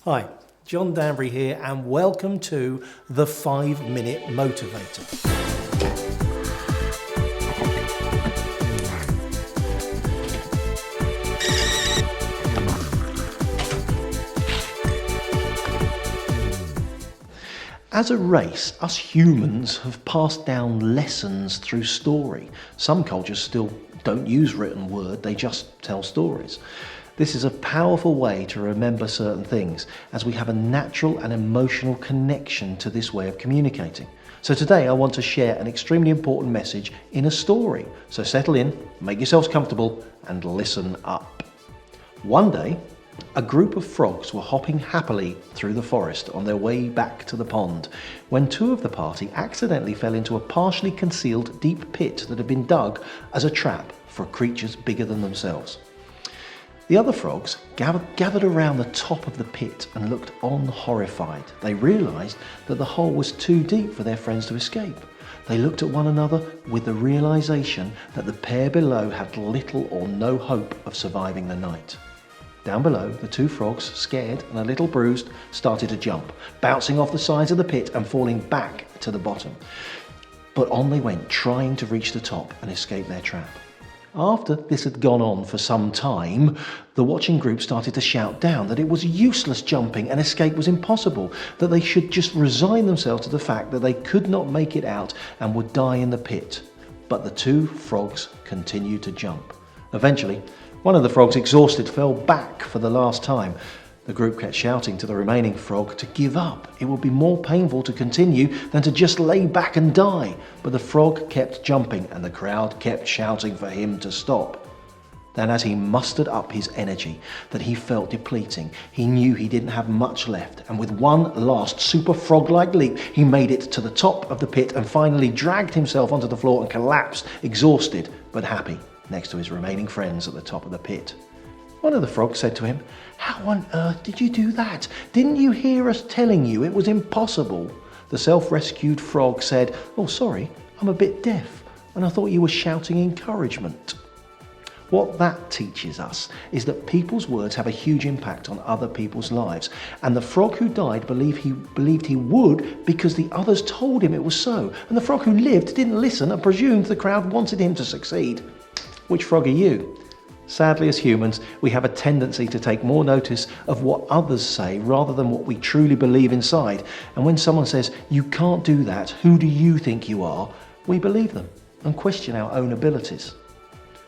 Hi, John Danbury here, and welcome to the 5-Minute Motivator. As a race, us humans have passed down lessons through story. Some cultures still don't use written word, they just tell stories. This is a powerful way to remember certain things, as we have a natural and emotional connection to this way of communicating. So today I want to share an extremely important message in a story. So settle in, make yourselves comfortable, and listen up. One day, a group of frogs were hopping happily through the forest on their way back to the pond, when two of the party accidentally fell into a partially concealed deep pit that had been dug as a trap for creatures bigger than themselves. The other frogs gathered around the top of the pit and looked on horrified. They realised that the hole was too deep for their friends to escape. They looked at one another with the realisation that the pair below had little or no hope of surviving the night. Down below, the two frogs, scared and a little bruised, started to jump, bouncing off the sides of the pit and falling back to the bottom. But on they went, trying to reach the top and escape their trap. After this had gone on for some time, the watching group started to shout down that it was useless jumping and escape was impossible, that they should just resign themselves to the fact that they could not make it out and would die in the pit. But the two frogs continued to jump. Eventually, one of the frogs, exhausted, fell back for the last time. The group kept shouting to the remaining frog to give up. It would be more painful to continue than to just lay back and die. But the frog kept jumping and the crowd kept shouting for him to stop. Then, as he mustered up his energy that he felt depleting, he knew he didn't have much left, and with one last super frog-like leap, he made it to the top of the pit and finally dragged himself onto the floor and collapsed, exhausted but happy, next to his remaining friends at the top of the pit. One of the frogs said to him, "How on earth did you do that? Didn't you hear us telling you it was impossible?" The self-rescued frog said, "Oh, sorry, I'm a bit deaf, and I thought you were shouting encouragement." What that teaches us is that people's words have a huge impact on other people's lives, and the frog who died believed he would because the others told him it was so, and the frog who lived didn't listen and presumed the crowd wanted him to succeed. Which frog are you? Sadly, as humans, we have a tendency to take more notice of what others say rather than what we truly believe inside. And when someone says, "You can't do that, who do you think you are?" we believe them and question our own abilities.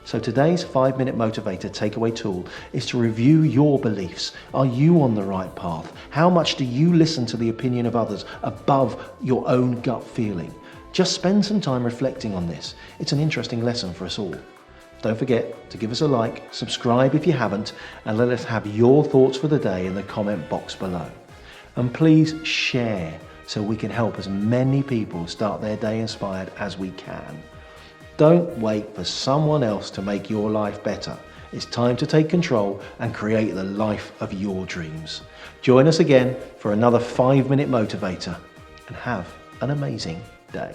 So today's 5-Minute Motivator takeaway tool is to review your beliefs. Are you on the right path? How much do you listen to the opinion of others above your own gut feeling? Just spend some time reflecting on this. It's an interesting lesson for us all. Don't forget to give us a like, subscribe if you haven't, and let us have your thoughts for the day in the comment box below. And please share so we can help as many people start their day inspired as we can. Don't wait for someone else to make your life better. It's time to take control and create the life of your dreams. Join us again for another 5-Minute Motivator, and have an amazing day.